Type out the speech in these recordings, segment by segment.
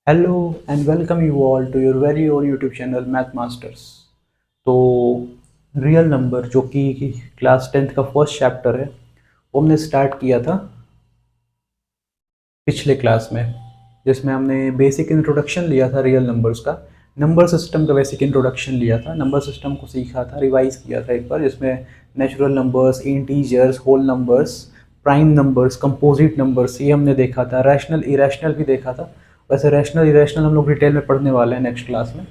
Hello and welcome you all to your very own YouTube channel Math Masters. तो real number जो कि class 10th का first chapter है वो हमने स्टार्ट किया था पिछले क्लास में, जिसमें हमने बेसिक इंट्रोडक्शन लिया था रियल नंबर्स का, नंबर सिस्टम का बेसिक इंट्रोडक्शन लिया था, नंबर सिस्टम को सीखा था, रिवाइज किया था एक बार, जिसमें natural numbers, integers, whole numbers, prime numbers, composite numbers ये हमने देखा था, रैशनल इरेशनल भी देखा था। वैसे रैशनल इरेशनल हम लोग डिटेल में पढ़ने वाले हैं नेक्स्ट क्लास में,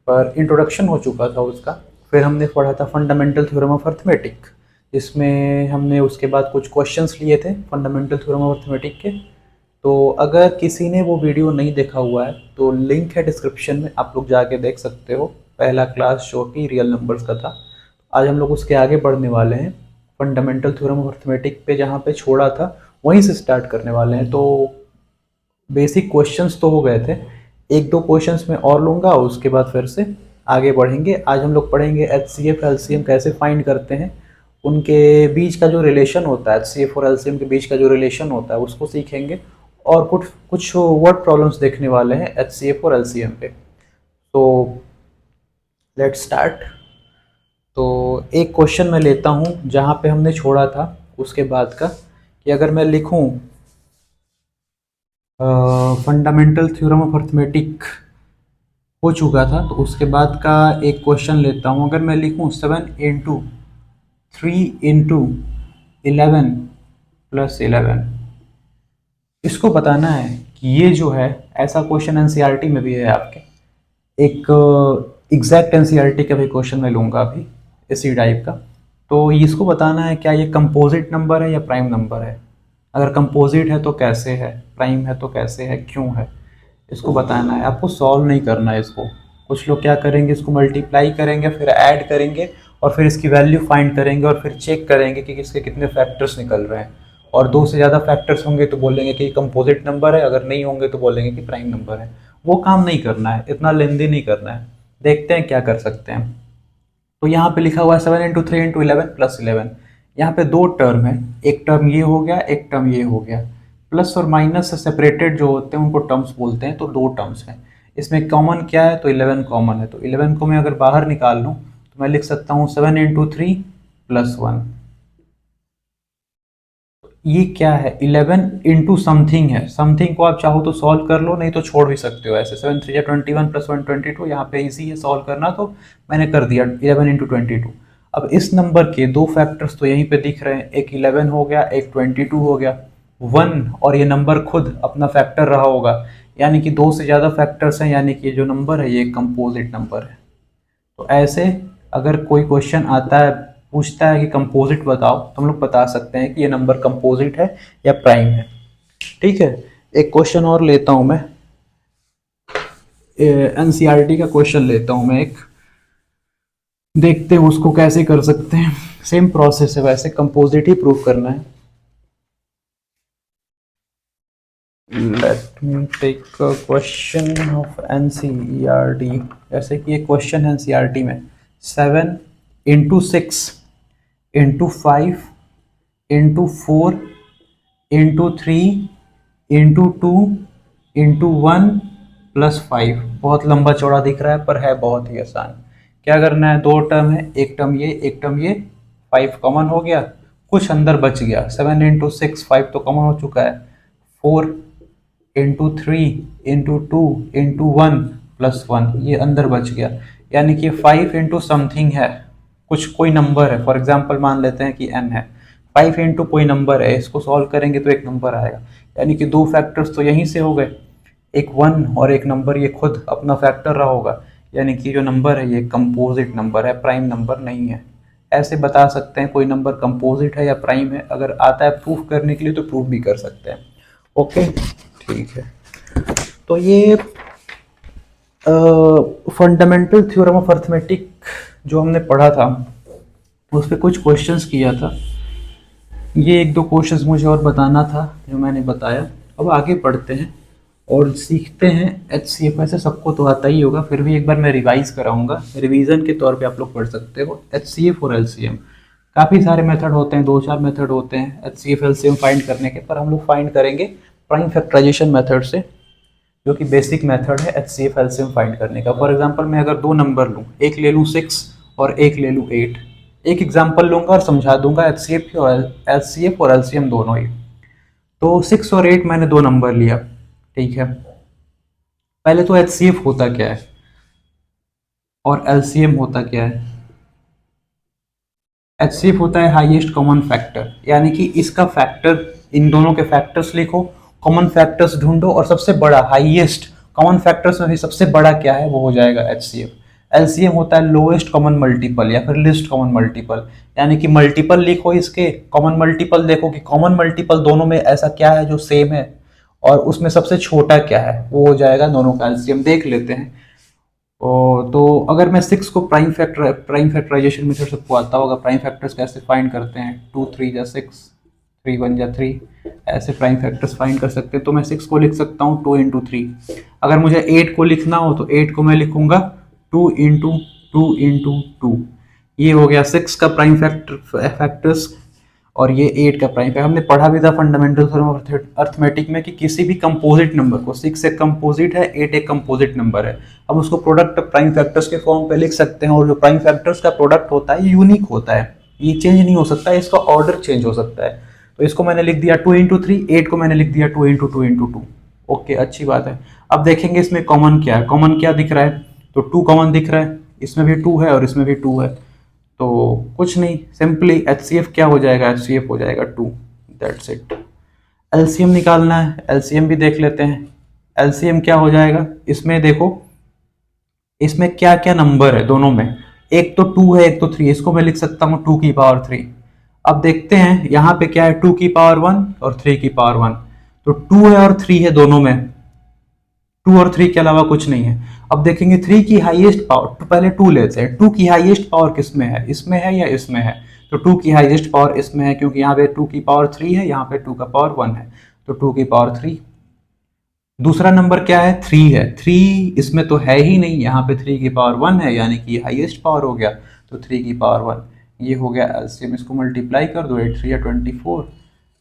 पर इंट्रोडक्शन हो चुका था उसका। फिर हमने पढ़ा था फंडामेंटल थ्योरम ऑफ अर्थमेटिक, जिसमें हमने उसके बाद कुछ क्वेश्चंस लिए थे फंडामेंटल थ्योरम ऑफ अर्थमेटिक के। तो अगर किसी ने वो वीडियो नहीं देखा हुआ है तो लिंक है डिस्क्रिप्शन में, आप लोग जाके देख सकते हो। पहला क्लास जो कि रियल नंबर्स का था। आज हम लोग उसके आगे बढ़ने वाले हैं, फंडामेंटल थ्योरम ऑफ अर्थमेटिक पे जहाँ पे छोड़ा था वहीं से स्टार्ट करने वाले हैं। तो बेसिक क्वेश्चंस तो हो गए थे, एक दो क्वेश्चंस मैं और लूँगा, उसके बाद फिर से आगे बढ़ेंगे। आज हम लोग पढ़ेंगे HCF एलसीएम कैसे फाइंड करते हैं, उनके बीच का जो रिलेशन होता है, HCF और एलसीएम के बीच का जो रिलेशन होता है उसको सीखेंगे, और कुछ कुछ वर्ड प्रॉब्लम्स देखने वाले हैं HCF और एलसीएम पे। तो लेट्स स्टार्ट। तो एक क्वेश्चन मैं लेता हूँ जहाँ पे हमने छोड़ा था उसके बाद का, कि अगर मैं लिखूँ फंडामेंटल थ्योरम ऑफ अर्थमेटिक हो चुका था, तो उसके बाद का एक क्वेश्चन लेता हूँ। अगर मैं लिखूँ 7 × 3 × 11 + 11, इसको बताना है कि ये जो है, ऐसा क्वेश्चन एनसीईआरटी में भी है आपके, एक एग्जैक्ट एनसीईआरटी का भी क्वेश्चन मैं लूँगा अभी इसी टाइप का। तो इसको बताना है क्या ये कंपोजिट नंबर है या प्राइम नंबर है, अगर कंपोजिट है तो कैसे है, प्राइम है तो कैसे है, क्यों है, इसको बताना है। आपको सॉल्व नहीं करना है इसको। कुछ लोग क्या करेंगे, इसको मल्टीप्लाई करेंगे, फिर ऐड करेंगे, और फिर इसकी वैल्यू फाइंड करेंगे, और फिर चेक करेंगे कि इसके कितने फैक्टर्स निकल रहे हैं। और दो से ज़्यादा फैक्टर्स होंगे तो बोलेंगे कि कंपोजिट नंबर है, अगर नहीं होंगे तो बोलेंगे कि प्राइम नंबर है। वो काम नहीं करना है, इतना लेंदी नहीं करना है। देखते हैं क्या कर सकते हैं। तो यहाँ पे लिखा हुआ है 7 × 3 × 11 + 11। यहाँ पे दो टर्म है, एक टर्म ये हो गया, एक टर्म ये हो गया। प्लस और माइनस से सेपरेटेड जो होते हैं उनको टर्म्स बोलते हैं, तो दो टर्म्स हैं। इसमें कॉमन क्या है, तो 11 कॉमन है, तो 11 को मैं अगर बाहर निकाल लूँ तो मैं लिख सकता हूँ 7 × 3 + 1। ये क्या है, 11 × समथिंग है। समथिंग को आप चाहो तो सॉल्व कर लो, नहीं तो छोड़ भी सकते हो ऐसे। 7 × 3 = 21 + 1 22, यहाँ पे इजी है सॉल्व करना, तो मैंने कर दिया 11 × 22। अब इस नंबर के दो फैक्टर्स तो यहीं पे दिख रहे हैं, एक 11 हो गया, एक 22 हो गया। 1 और ये नंबर खुद अपना फैक्टर रहा होगा, यानी कि दो से ज़्यादा फैक्टर्स हैं, यानी कि ये जो नंबर है ये कंपोजिट नंबर है। तो ऐसे अगर कोई क्वेश्चन आता है, पूछता है कि कंपोजिट बताओ, तो हम लोग बता सकते हैं कि ये नंबर कंपोजिट है या प्राइम है। ठीक है, एक क्वेश्चन और लेता हूं मैं, एनसीईआरटी का क्वेश्चन लेता हूं मैं एक, देखते हैं उसको कैसे कर सकते हैं। सेम प्रोसेस है वैसे, कंपोजिट ही प्रूव करना है। Let me take a question of NCERT. जैसे कि एक क्वेश्चन है एनसीईआरटी में, 7 × 6 × 5 × 4 × 2 × 1 + 5। बहुत लंबा चौड़ा दिख रहा है पर है बहुत ही आसान। क्या करना है, दो टर्म है, एक टर्म ये, एक टर्म ये, 5 कॉमन हो गया, कुछ अंदर बच गया। 7 × 6, 5 तो कॉमन हो चुका है, 4 × 3 × 2 × 1 + 1 ये अंदर बच गया, यानी कि 5 समथिंग है, कुछ कोई नंबर है। फॉर एग्जांपल मान लेते हैं कि n है, 5 कोई नंबर है, इसको सॉल्व करेंगे तो एक नंबर आएगा, यानी कि दो फैक्टर्स तो यहीं से हो गए, एक 1 और एक नंबर ये खुद अपना फैक्टर रहा होगा, यानी कि जो नंबर है ये कंपोजिट नंबर है, प्राइम नंबर नहीं है। ऐसे बता सकते हैं कोई नंबर कंपोजिट है या प्राइम है। अगर आता है प्रूफ करने के लिए तो प्रूफ भी कर सकते हैं। ओके, ठीक है। तो ये फंडामेंटल थ्योरम ऑफ अर्थमेटिक जो हमने पढ़ा था उस पर कुछ क्वेश्चंस किया था। ये एक दो क्वेश्चंस मुझे और बताना था जो मैंने बताया। अब आगे बढ़ते हैं और सीखते हैं HCF। ऐसे सबको तो आता ही होगा, फिर भी एक बार मैं रिवाइज कराऊंगा, रिवीजन के तौर पे आप लोग पढ़ सकते हो। HCF और LCM काफ़ी सारे मेथड होते हैं, दो चार मेथड होते हैं HCF LCM फाइंड करने के, पर हम लोग फाइंड करेंगे प्राइम फैक्टराइजेशन मेथड से। जो कि बेसिक मेथड है HCF एलसीएम फाइंड करने का। फॉर एग्जांपल मैं अगर दो नंबर लूँ, एक ले लूँ 6 और एक ले लूँ 8, एक एग्जांपल लूँगा और समझा दूंगा HCF और एलसीएम दोनों ही। तो 6 और 8 मैंने दो नंबर लिया, ठीक है। पहले तो HCF होता क्या है और एलसीएम होता क्या है। HCF होता है हाईएस्ट कॉमन फैक्टर, यानी कि इसका फैक्टर, इन दोनों के फैक्टर्स लिखो, कॉमन फैक्टर्स ढूंढो और सबसे बड़ा हाईएस्ट कॉमन फैक्टर्स में भी सबसे बड़ा क्या है वो हो जाएगा HCF। एलसीएम होता है लोएस्ट कॉमन मल्टीपल या फिर लिस्ट कॉमन मल्टीपल, यानी कि मल्टीपल लिखो इसके, कॉमन मल्टीपल देखो कि कॉमन मल्टीपल दोनों में ऐसा क्या है जो सेम है और उसमें सबसे छोटा क्या है, वो हो जाएगा दोनों का एलसीएम। देख लेते हैं। तो अगर मैं 6 को प्राइम फैक्टराइजेशन मेथड सबको आता होगा, प्राइम फैक्टर्स कैसे फाइंड करते हैं, 2 3 जा 6, 3 1 जा 3, ऐसे प्राइम फैक्टर्स फाइंड कर सकते हैं। तो मैं 6 को लिख सकता हूँ 2 इंटू 3। अगर मुझे 8 को लिखना हो तो 8 को मैं लिखूंगा 2 इंटू 2 इंटू 2। ये हो गया 6 का प्राइम फैक्टर्स और ये 8 का प्राइम फैक्टर। हमने पढ़ा भी था फंडामेंटल थ्योरम ऑफ अर्थमेटिक में कि किसी भी कंपोजिट नंबर को, 6 एक कंपोजिट है, 8 एक कंपोजिट नंबर है, अब उसको प्रोडक्ट प्राइम फैक्टर्स के फॉर्म पे लिख सकते हैं। और जो प्राइम फैक्टर्स का प्रोडक्ट होता है यूनिक होता है, ये चेंज नहीं हो सकता है, इसका ऑर्डर चेंज हो सकता है। तो इसको मैंने लिख दिया 2 इंटू 3, 8 को मैंने लिख दिया 2 इंटू 2 इंटू 2। ओके, अच्छी बात है। अब देखेंगे इसमें कॉमन क्या है। कॉमन क्या दिख रहा है, तो 2 कॉमन दिख रहा है, इसमें भी 2 है और इसमें भी 2 है। तो कुछ नहीं, सिंपली HCF क्या हो जाएगा, HCF हो जाएगा 2, दैट्स इट। एलसीएम निकालना है, एलसीएम भी देख लेते हैं। एलसीएम क्या हो जाएगा, इसमें देखो इसमें क्या क्या नंबर है दोनों में, एक तो 2 है एक तो 3, इसको मैं लिख सकता हूँ 2 की पावर 3। अब देखते हैं यहाँ पे क्या है, 2 की पावर 1 और 3 की पावर 1। तो 2 है और 3 है दोनों में, 2 और 3 के अलावा कुछ नहीं है। अब देखेंगे 3 की हाईएस्ट पावर, तो पहले 2 लेते हैं। 2 की हाईएस्ट पावर किस में है, इसमें है या इसमें है, तो 2 की हाईएस्ट पावर इसमें है, क्योंकि यहाँ पे 2 की पावर 3 है, यहाँ पे 2 का पावर 1 है, तो 2 की पावर 3। दूसरा नंबर क्या है, 3 है, 3 इसमें तो है ही नहीं, यहाँ पे 3 की पावर 1 है, यानी कि हाईएस्ट पावर हो गया, तो 3 की पावर 1। ये हो गया एलसीएम, इसको मल्टीप्लाई कर दो, 8 3 या 24,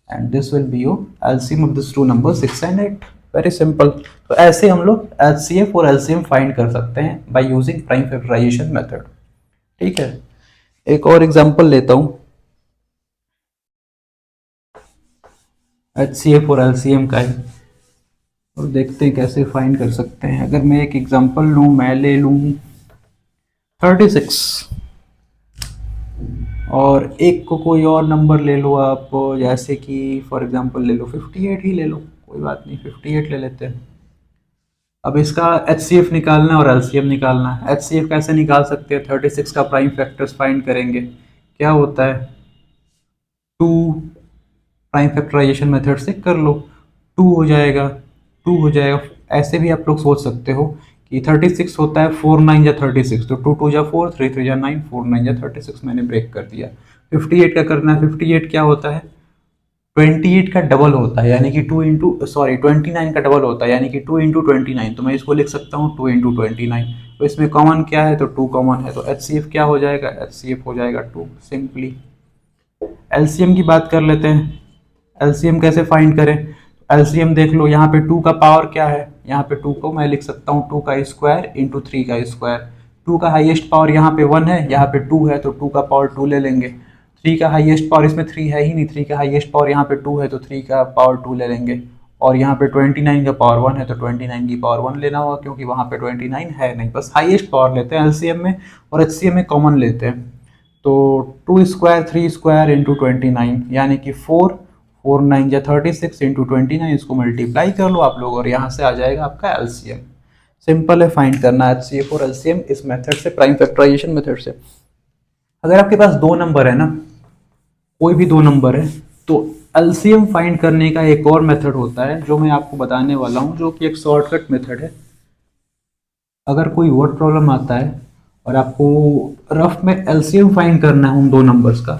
and this will be your LCM of this two number 6 and 8। Very simple. तो ऐसे हम लोग HCF और एलसीएम फाइंड कर सकते हैं by using prime factorisation method. ठीक है, एक और एग्जांपल लेता हूं HCF और एलसीएम का ही, और देखते हैं कैसे फाइंड कर सकते हैं। अगर मैं एक एग्जांपल लूं, मैं ले लूं 36 और एक को कोई और नंबर ले लो आप, जैसे कि फॉर एग्जांपल ले लो 58 ही ले लो, कोई बात नहीं 58 ले लेते हैं। अब इसका HCF निकालना है और LCM निकालना है। HCF कैसे निकाल सकते हैं, 36 का प्राइम फैक्टर्स फाइंड करेंगे, क्या होता है 2, प्राइम फैक्टराइजेशन मेथड से कर लो, 2 हो जाएगा, 2 हो जाएगा। ऐसे भी आप लोग सोच सकते हो कि 36 होता है 4 9 या 36, तो 2 2 जा 4, 3 3 जा 9, 4 9 जा 36, मैंने ब्रेक कर दिया। 58 का करना है, 58 क्या होता है 28 का डबल होता है, यानी कि 29 का डबल होता है, यानी कि 2 इंटू 29, तो मैं इसको लिख सकता हूँ 2 इंटू 29। तो इसमें कॉमन क्या है, तो 2 कॉमन है, तो HCF क्या हो जाएगा, HCF हो जाएगा 2 सिंपली। LCM की बात कर लेते हैं, LCM कैसे फाइंड करें। LCM देख लो, यहाँ पे 2 का पावर क्या है, यहाँ पे 2 को मैं लिख सकता हूँ 2 का स्क्वायर इंटू 3 का स्क्वायर। 2 का हाईएस्ट पावर यहाँ पे 1 है, यहाँ पे 2 है, तो 2 का पावर 2 ले लेंगे। 3 का हाईएस्ट पावर, इसमें 3 है ही नहीं, 3 का हाईएस्ट पावर यहाँ पे 2 है, तो 3 का पावर 2 ले लेंगे। और यहाँ पे 29 का पावर 1 है, तो 29 की पावर 1 लेना होगा, क्योंकि वहाँ पे 29 है नहीं, बस हाईएस्ट पावर लेते हैं LCM में, और HCM में कॉमन लेते हैं। तो 2 स्क्वायर 3 स्क्वायर इंटू 29, यानी कि 4 4 9 या 36 इंटू 29, इसको मल्टीप्लाई कर लो आप लोग और यहाँ से आ जाएगा आपका LCM। सिंपल है फाइंड करना HCF और LCM इस मेथड से, प्राइम फैक्टराइजेशन मेथड से। अगर आपके पास दो नंबर है ना, कोई भी दो नंबर है, तो LCM फाइंड करने का एक और मेथड होता है जो मैं आपको बताने वाला हूँ, जो कि एक शॉर्टकट मेथड है। अगर कोई वर्ड प्रॉब्लम आता है और आपको रफ में LCM फाइंड करना है उन दो नंबर्स का,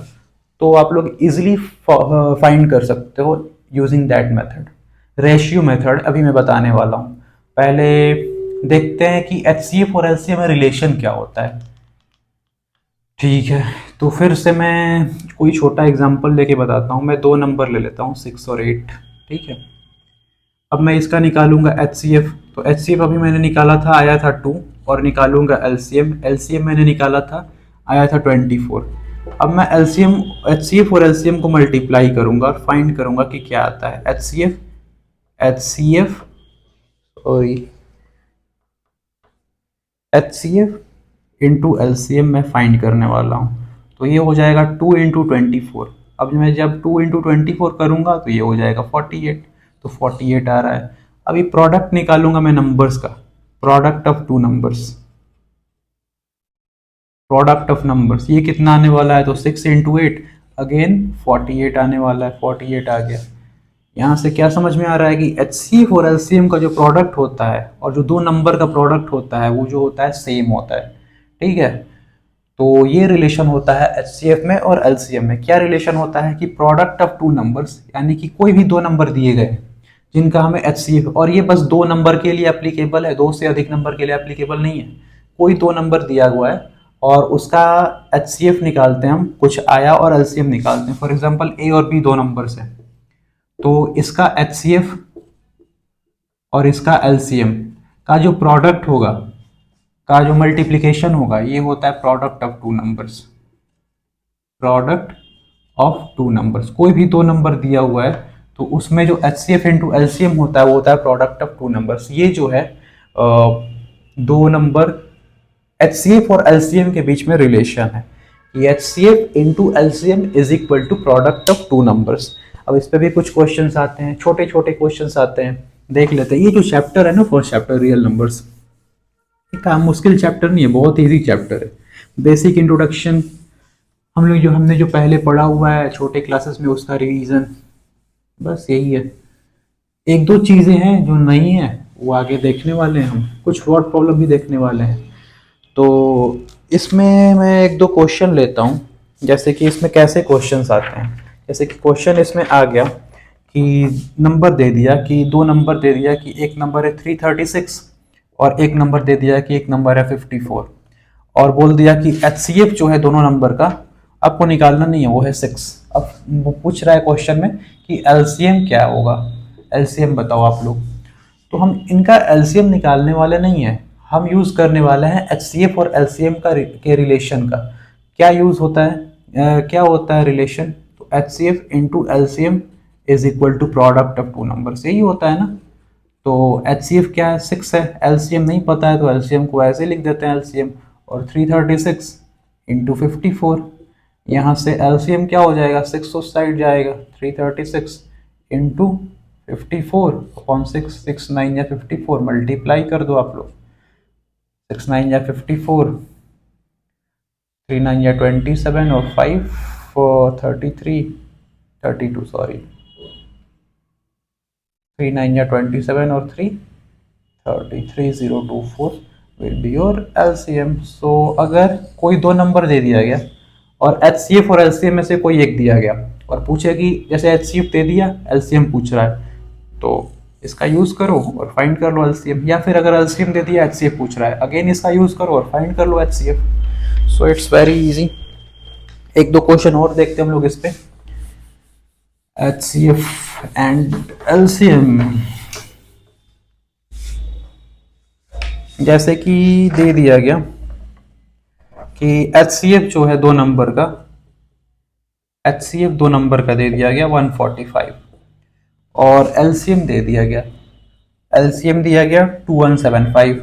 तो आप लोग इजीली फाइंड कर सकते हो using that method, ratio method अभी मैं बताने वाला हूँ। पहले देखते हैं कि HCF और LCM में रिलेशन क्या होता है। ठीक है, तो फिर से मैं कोई छोटा एग्जांपल लेके बताता हूँ। मैं दो नंबर ले लेता हूँ 6 और 8। ठीक है, अब मैं इसका निकालूंगा HCF, तो एचसीएफ अभी मैंने निकाला था, आया था 2, और निकालूंगा एलसीएम। एलसीएम मैंने निकाला था, आया था 24। अब मैं एलसीएम, एचसीएफ और एलसीएम को मल्टीप्लाई करूंगा और फाइंड करूंगा कि क्या आता है। HCF, HCF sorry HCF into LCM मैं फाइंड करने वाला हूँ। तो ये हो जाएगा 2 इंटू 24। अब मैं जब 2 इंटू 24 करूँगा तो ये हो जाएगा 48। तो 48 आ रहा है। अभी प्रोडक्ट निकालूंगा मैं नंबर्स का, product of two numbers, product of numbers ये कितना आने वाला है, तो 6 इंटू 8 अगेन 48 आने वाला है। 48 आ गया। यहाँ से क्या समझ में आ रहा है कि एचसीएफ और एलसीएम का जो प्रोडक्ट होता है और जो दो नंबर का प्रोडक्ट होता है वो जो होता है सेम होता है। ठीक है, तो ये रिलेशन होता है एचसीएफ में और एलसीएम में। क्या रिलेशन होता है कि प्रोडक्ट ऑफ टू नंबर्स, यानी कि कोई भी दो नंबर दिए गए जिनका हमें एचसीएफ, और ये बस दो नंबर के लिए एप्लीकेबल है, दो से अधिक नंबर के लिए एप्लीकेबल नहीं है। कोई दो नंबर दिया हुआ है और उसका एचसीएफ निकालते हैं हम, कुछ आया, और एलसीएम निकालते हैं। फॉर एग्जाम्पल ए और बी दो नंबर्स हैं, तो इसका एचसीएफ और इसका एलसीएम का जो प्रोडक्ट होगा, का जो मल्टीप्लिकेशन होगा, ये होता है product of two numbers. Product of two numbers, कोई भी दो नंबर दिया हुआ है तो उसमें जो एचसीएफ इंटू एलसीएम होता है वो होता है प्रोडक्ट ऑफ टू नंबर्स। ये जो है दो नंबर एचसीएफ और एलसीएम के बीच में रिलेशन है। ये HCF into LCM is equal to product of two numbers. अब इस पे भी कुछ क्वेश्चंस आते हैं, छोटे छोटे क्वेश्चंस आते हैं, देख लेते हैं। ये जो चैप्टर है ना, फर्स्ट चैप्टर रियल नंबर्स, काम मुश्किल चैप्टर नहीं है, बहुत इजी चैप्टर है। बेसिक इंट्रोडक्शन हम लोग जो हमने जो पहले पढ़ा हुआ है छोटे क्लासेस में उसका रिवीजन, बस यही है। एक दो चीज़ें हैं जो नहीं है वो आगे देखने वाले हैं हम, कुछ वर्ड प्रॉब्लम भी देखने वाले हैं। तो इसमें मैं एक दो क्वेश्चन लेता हूँ, जैसे कि इसमें कैसे क्वेश्चंस आते हैं। जैसे कि क्वेश्चन इसमें आ गया कि नंबर दे दिया, कि दो नंबर दे दिया, कि एक नंबर है 336 और एक नंबर दे दिया कि एक नंबर है 54, और बोल दिया कि एचसीएफ जो है दोनों नंबर का आपको निकालना नहीं है, वो है 6। अब वो पूछ रहा है क्वेश्चन में कि एलसीएम क्या होगा, एलसीएम बताओ आप लोग। तो हम इनका एलसीएम निकालने वाले नहीं है, हम यूज करने वाले हैं एचसीएफ और एलसीएम का के रिलेशन का। क्या यूज होता है, क्या होता है रिलेशन, तो HCF into LCM is equal to product of two numbers, यही होता है ना। तो एचसीएफ क्या है, 6 है, एलसीएम नहीं पता है तो एलसीएम को ऐसे लिख देते हैं एलसीएम, और 336 इंटू 54, यहाँ से एलसीएम क्या हो जाएगा, 6 उस साइड जाएगा, 336 इंटू 54 अपॉन 6, 6 9 या 54 मल्टीप्लाई कर दो आप लोग, 6 9 या 54, 3 9 या 27 और 5 33 32 सॉरी, 3 9 या 27 और 3 33024 विल बी योर एलसीएम। सो अगर कोई दो नंबर दे दिया गया और एचसीएफ और एलसीएम में से कोई एक दिया गया और पूछे कि जैसे एचसीएफ दे दिया, एलसीएम पूछ रहा है, तो इसका यूज करो और फाइंड कर लो एलसीएम, या फिर अगर एलसीएम दे दिया, एचसीएफ पूछ रहा है, अगेन इसका यूज करो और फाइंड कर लो HCF. So it's very easy. एक दो क्वेश्चन और देखते हैं हम लोग इस पे, HCF एंड LCM। जैसे कि दे दिया गया कि HCF जो है दो नंबर का, HCF दो नंबर का दे दिया गया 145, और LCM दे दिया गया, LCM दिया गया 2175,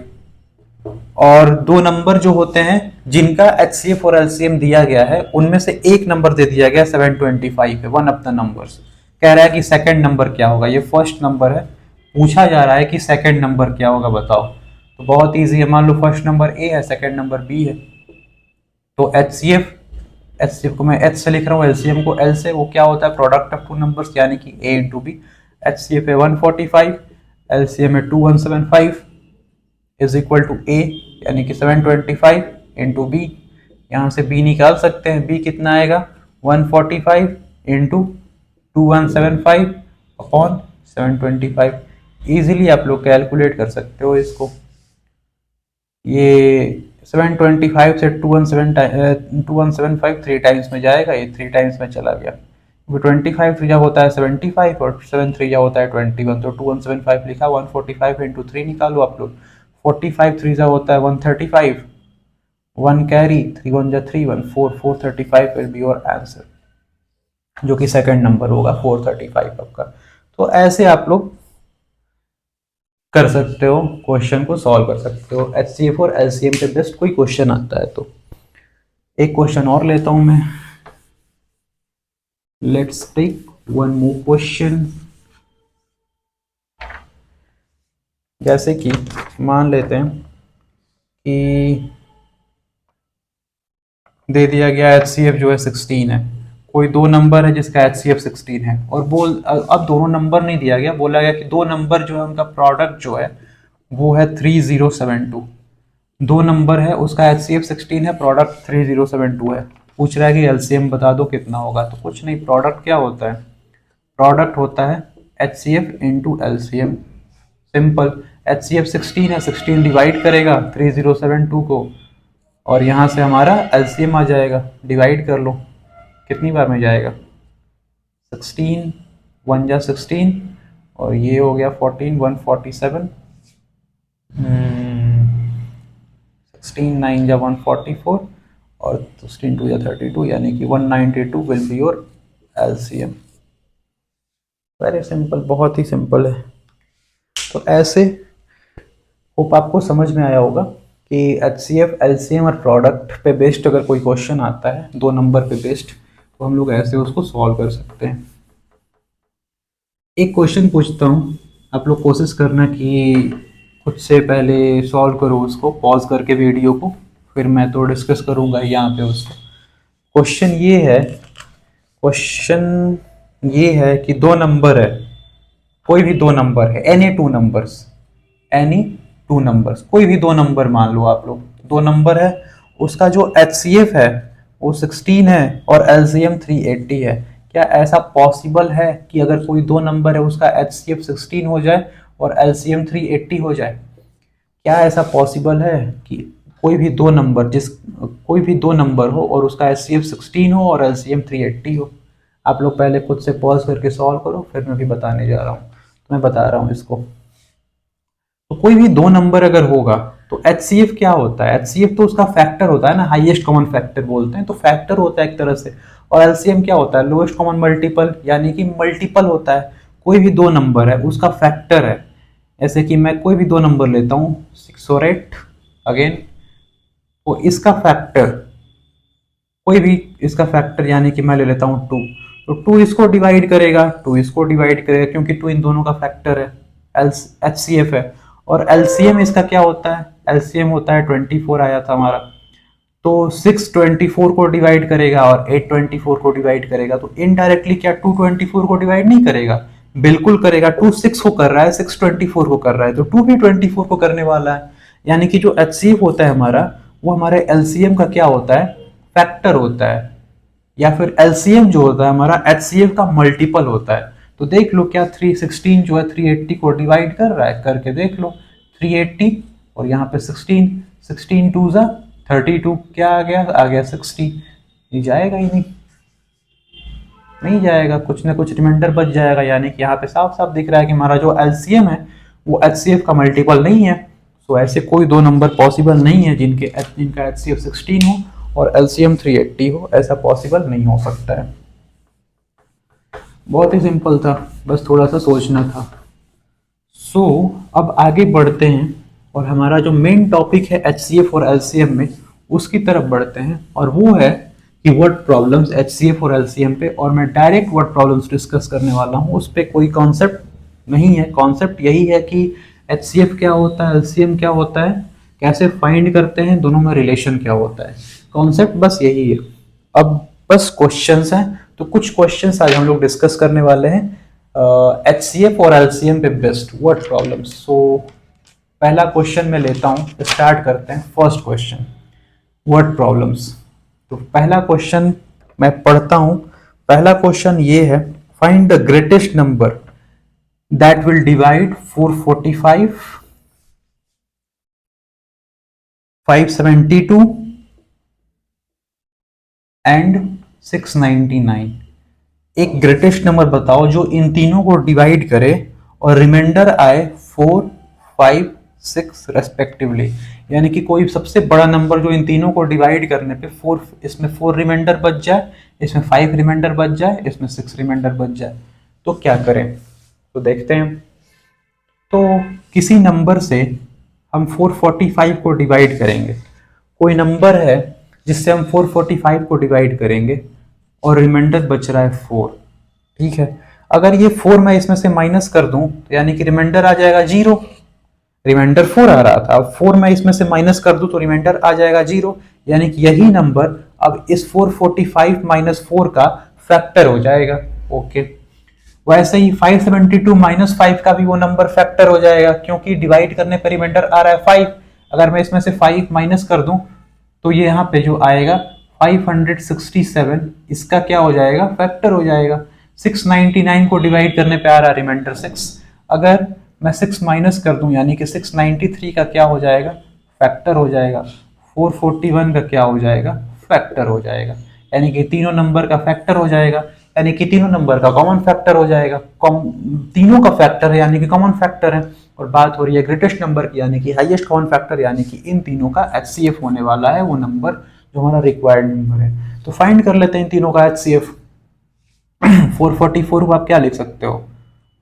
और दो नंबर जो होते हैं जिनका HCF और LCM दिया गया है उनमें से एक नंबर दे दिया गया 725 है, वन ऑफ द नंबर्स। कह रहा है कि सेकंड नंबर क्या होगा, ये फर्स्ट नंबर है, पूछा जा रहा है कि सेकंड नंबर क्या होगा बताओ। तो बहुत इजी है, मान लो फर्स्ट नंबर A है, सेकंड नंबर B है, तो HCF को मैं H से लिख रहा हूँ, LCM को L से, वो क्या होता है प्रोडक्ट ऑफ टू नंबर्स, यानी कि A इंटू B। HCF है 145, LCM है 2175 इज इक्वल टू A, यानी कि 725 इंटू B। यहाँ से B निकाल सकते हैं, B कितना आएगा 145 इंटू 2175 अपॉन 725। ईजिली आप लोग कैलकुलेट कर सकते हो इसको। ये 725 से 2175 3 टाइम्स में जाएगा, ये 3 टाइम्स में चला गया, 25 3 होता है 75 और 7 3 होता है 21, तो 2175 लिखा। 145 इंटू 3 निकालो आप लोग। 45 3 होता है 135, 1 कैरी, 3 1 जा 3 1 4, 435 विल बी योर आंसर, जो कि सेकंड नंबर होगा 435 आपका। तो ऐसे आप लोग कर सकते हो, क्वेश्चन को सॉल्व कर सकते हो। HCF और LCM पे बेस्ट कोई क्वेश्चन आता है तो। एक क्वेश्चन और लेता हूं मैं। Let's take one more question. जैसे कि मान लेते हैं कि दे दिया गया HCF जो है 16 है, कोई दो नंबर है जिसका HCF 16 है, और अब दोनों नंबर नहीं दिया गया, बोला गया कि दो नंबर जो है उनका प्रोडक्ट जो है वो है 3072। दो नंबर है, उसका HCF 16 है, प्रोडक्ट 3072 है। पूछ रहा है कि LCM बता दो कितना होगा। तो कुछ नहीं, प्रोडक्ट क्या होता है, प्रोडक्ट होता है HCF into LCM। Simple, HCF 16 है, 16 डिवाइड करेगा 3072 को, और यहाँ से हमारा LCM आ जाएगा। डिवाइड कर लो, कितनी बार में जाएगा, 16 1 जा 16, और ये हो गया 14 147, 16 9 जा 144, और 16 2 जा 32, यानी कि 192 will be your LCM। Very simple, बहुत ही सिंपल है। तो ऐसे होप आपको समझ में आया होगा कि HCF LCM और प्रोडक्ट पे बेस्ड अगर कोई क्वेश्चन आता है दो नंबर पे बेस्ड, तो हम लोग ऐसे उसको सॉल्व कर सकते हैं। एक क्वेश्चन पूछता हूँ, आप लोग कोशिश करना कि खुद से पहले सॉल्व करो उसको, पॉज करके वीडियो को, फिर मैं तो डिस्कस करूँगा यहाँ पे उसको। क्वेश्चन ये है कि दो नंबर है, कोई भी दो नंबर है, एनी टू नंबर्स, कोई भी दो नंबर मान लो आप लोग, दो नंबर है, उसका जो HCF है वो 16 है और LCM 380 है। क्या ऐसा पॉसिबल है कि अगर कोई दो नंबर है उसका HCF 16 हो जाए और LCM 380 हो जाए? क्या ऐसा पॉसिबल है कि कोई भी दो नंबर हो और उसका HCF 16 हो और LCM 380 हो? आप लोग पहले खुद से पॉज करके सॉल्व करो, फिर मैं भी बताने जा रहा हूँ। तो मैं बता रहा हूँ इसको। तो कोई भी दो नंबर अगर होगा तो HCF क्या होता है, HCF तो उसका फैक्टर होता है ना, हाईएस्ट कॉमन फैक्टर बोलते हैं, तो फैक्टर होता है एक तरह से। और LCM क्या होता है, लोएस्ट कॉमन मल्टीपल, यानी कि मल्टीपल होता है। कोई भी दो नंबर है उसका फैक्टर है। ऐसे कि मैं कोई भी दो नंबर लेता हूँ 6 और 8 अगेन, तो इसका फैक्टर, कोई भी इसका फैक्टर, यानी कि मैं ले लेता हूँ 2, तो 2 इसको डिवाइड करेगा, 2 इसको डिवाइड करेगा, क्योंकि 2 इन दोनों का फैक्टर है, HCF है। और LCM इसका क्या होता है, LCM होता है 24 आया था हमारा, तो 6 24 को डिवाइड करेगा और 8 24 को डिवाइड करेगा। तो इनडायरेक्टली क्या 2 24 को डिवाइड नहीं करेगा? बिल्कुल करेगा। 2 6 को कर रहा है, 6 24 को कर रहा है, तो 2 भी 24 को करने वाला है। यानी कि जो HCF होता है हमारा, वो हमारे LCM का क्या होता है, फैक्टर होता है। या फिर LCM जो होता है हमारा HCF का मल्टीपल होता है। तो देख लो, क्या 316 जो है 380 को डिवाइड कर रहा है, करके देख लो। 380 और यहाँ पे 16, 16 2 जा 32, क्या आ गया 60। ये जाएगा ही नहीं, नहीं जाएगा, कुछ ना कुछ रिमाइंडर बच जाएगा। यानी कि यहाँ पे साफ साफ दिख रहा है कि हमारा जो LCM है वो HCF का मल्टीपल नहीं है। तो ऐसे कोई दो नंबर पॉसिबल नहीं है जिनका HCF 16 हो और LCM 380 हो, ऐसा पॉसिबल नहीं हो सकता है। बहुत ही सिंपल था, बस थोड़ा सा सोचना था। सो अब आगे बढ़ते हैं और हमारा जो मेन टॉपिक है HCF और LCM में, उसकी तरफ बढ़ते हैं, और वो है कि वर्ड प्रॉब्लम्स HCF और LCM पे। और मैं डायरेक्ट वर्ड प्रॉब्लम्स डिस्कस करने वाला हूँ, उस पर कोई कॉन्सेप्ट नहीं है। कॉन्सेप्ट यही है कि HCF क्या होता है, LCM क्या होता है, कैसे फाइंड करते हैं, दोनों में रिलेशन क्या होता है। कॉन्सेप्ट बस यही है। अब बस क्वेश्चंस हैं, तो कुछ क्वेश्चंस आज हम लोग डिस्कस करने वाले हैं HCF और LCM पे बेस्ड वर्ड प्रॉब्लम्स। सो पहला क्वेश्चन मैं लेता हूँ, स्टार्ट करते हैं। First question, word problems. तो पहला क्वेश्चन मैं पढ़ता हूँ। पहला क्वेश्चन ये है, find the greatest number that will divide 445, 572 and 699। एक ग्रेटेस्ट नंबर बताओ जो इन तीनों को डिवाइड करे और रिमाइंडर आए 4, 5, 6 रेस्पेक्टिवली। यानी कि कोई सबसे बड़ा नंबर जो इन तीनों को डिवाइड करने पे 4, इसमें 4 रिमाइंडर बच जाए, इसमें 5 रिमाइंडर बच जाए, इसमें 6 रिमाइंडर बच जाए, तो क्या करें? तो देखते हैं। तो किसी नंबर से हम 445 को डिवाइड करेंगे। कोई नंबर है जिससे हम 445 को डिवाइड करेंगे और रिमाइंडर बच रहा है 4। ठीक है, अगर ये 4 मैं इसमें से माइनस कर दूं तो यानी कि रिमाइंडर आ जाएगा 0। रिमाइंडर 4 आ रहा था, अब 4 मैं इसमें से माइनस कर दूं तो रिमाइंडर आ जाएगा 0। यानी कि यही नंबर अब इस 445 माइनस 4 का फैक्टर हो जाएगा। ओके, वैसे ही 572 माइनस 5 का भी वो नंबर फैक्टर हो जाएगा, क्योंकि डिवाइड करने पर रिमाइंडर आ रहा है 5। अगर मैं इसमें से 5 माइनस कर दूं तो ये यहाँ पे जो आएगा 567, इसका क्या हो जाएगा? फैक्टर हो जाएगा। 699 को डिवाइड करने पे आ रहा है रिमाइंडर 6। अगर मैं 6 माइनस कर दूं यानी कि 693 का क्या हो जाएगा? फैक्टर हो जाएगा। 441 का क्या हो जाएगा? फैक्टर हो जाएगा। यानी कि तीनों नंबर का फैक्टर हो जाएगा, यानी कि तीनों नंबर का कॉमन फैक्टर हो जाएगा। तीनों का फैक्टर है यानी कि कॉमन फैक्टर है। और बात हो रही है ग्रेटेस्ट नंबर की यानी कि हाईएस्ट कॉमन फैक्टर, यानी कि इन तीनों का HCF होने वाला है वो नंबर जो हमारा रिक्वायर्ड नंबर है। तो फाइंड कर लेते हैं इन तीनों का HCF। 444 को आप क्या लिख सकते हो?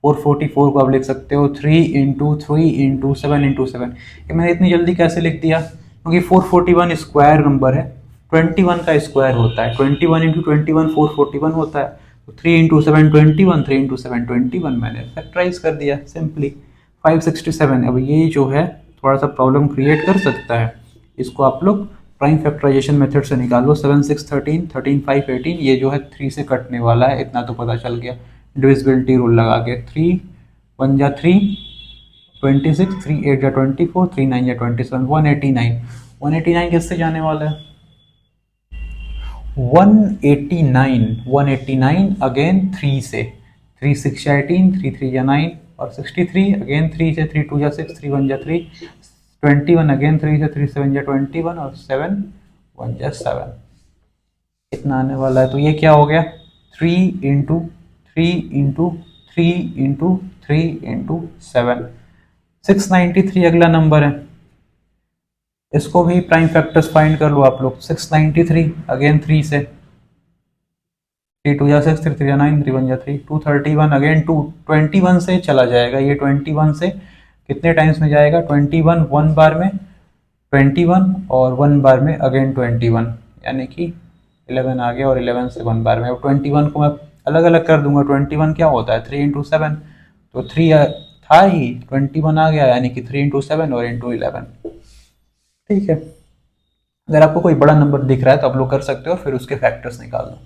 444 को आप लिख सकते हो 3 इंटू 3 इंटू 7 इंटू 7। ये मैंने इतनी जल्दी कैसे लिख दिया? क्योंकि 441 स्क्वायर नंबर है, 21 का स्क्वायर होता है, 21 इंटू 21 441 होता है। तो 3 इंटू 7 21, 3 इंटू 7 21, मैंने फैक्टराइज कर दिया सिंपली 567। अब ये जो है थोड़ा सा प्रॉब्लम क्रिएट कर सकता है, इसको आप लोग प्राइम फैक्टराइजेशन मेथड से निकालो। 7 6 13, 13 5 18, ये जो है 3 से कटने वाला है, इतना तो पता चल गया डिविजिबिलिटी रूल लगा के। 3 1 जा 3 26, 3 8 जा 24, 3 9 जा 27, 189। 189 किससे जाने वाला है? 189 अगेन 3 से, 3 6 जा 18, 3 3 जा 9 और 63 अगेन 3 से, 3 2 जा 6, 3 1 जा 3, 21 अगेन 3 से, 3 7 जा 21 और 7 1 जा 7, इतना आने वाला है। तो ये क्या हो गया? 3 इंटू 3 इंटू 3 इंटू 3 इंटू 7, 693 अगला नंबर है। इसको भी प्राइम फैक्टर्स फाइंड कर लो आप लोग। 693 अगेन 3 से, 3 2 जा 6, 3 3 जा 9, 3 1 जा 3, 231 अगेन 2 21 से चला जाएगा। ये 21 से कितने टाइम्स में जाएगा? 21 1 बार में, 21 और 1 बार में अगेन 21, यानी कि 11 आ गया और 11 से 1 बार में। अब 21 को मैं अलग अलग कर दूंगा। 21 क्या होता है? 3 इंटू 7, तो 3 था ही, 21 आ गया यानी कि 3 इंटू 7 और इंटू 11। ठीक है, अगर आपको कोई बड़ा नंबर दिख रहा है तो आप लोग कर सकते हो, फिर उसके फैक्टर्स निकाल दो।